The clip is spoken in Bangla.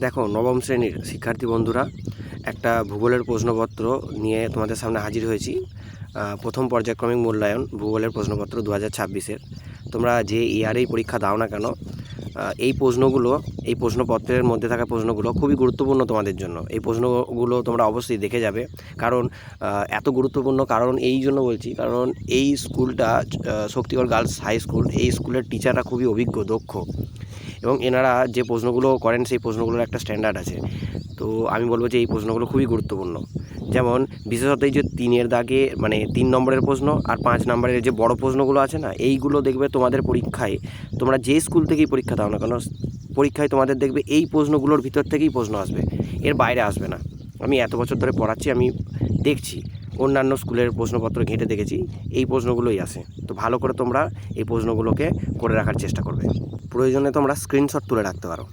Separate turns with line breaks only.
দেখো, নবম শ্রেণীর শিক্ষার্থী বন্ধুরা, একটা ভূগোলের প্রশ্নপত্র নিয়ে তোমাদের সামনে হাজির হয়েছি। প্রথম পর্যায়ক্রমিক মূল্যায়ন ভূগোলের প্রশ্নপত্র 2026-এর। তোমরা যে ইয়ারেই পরীক্ষা দাও না কেন, এই প্রশ্নপত্রের মধ্যে থাকা প্রশ্নগুলো খুবই গুরুত্বপূর্ণ তোমাদের জন্য। এই প্রশ্নগুলো তোমরা অবশ্যই দেখে যাবে, কারণ এত গুরুত্বপূর্ণ কারণ এই জন্য বলছি, কারণ এই স্কুলটা শক্তিগড় গার্লস হাই স্কুল, এই স্কুলের টিচাররা খুবই অভিজ্ঞ, দক্ষ, এবং এনারা যে প্রশ্নগুলো করেন সেই প্রশ্নগুলোর একটা স্ট্যান্ডার্ড আছে। তো আমি বলবো যে এই প্রশ্নগুলো খুবই গুরুত্বপূর্ণ। যেমন বিশেষত এই যে 3-এর দাগে, মানে 3 নম্বরের প্রশ্ন আর 5 নম্বরের যে বড় প্রশ্নগুলো আছে না, এইগুলো দেখবে তোমাদের পরীক্ষায়, তোমরা যে স্কুল থেকেই পরীক্ষা দাও না কেন, পরীক্ষায় তোমাদের দেখবে এই প্রশ্নগুলোর ভিতর থেকেই প্রশ্ন আসবে, এর বাইরে আসবে না। আমি এত বছর ধরে পড়াচ্ছি, আমি দেখছি, অন্যান্য স্কুলের প্রশ্নপত্র ঘেঁটে দেখেছি, এই প্রশ্নগুলোই আসে। তো ভালো করে তোমরা এই প্রশ্নগুলোকে করে রাখার চেষ্টা করবে। প্রয়োজনে তোমরা স্ক্রিনশট তুলে রাখতে পারো।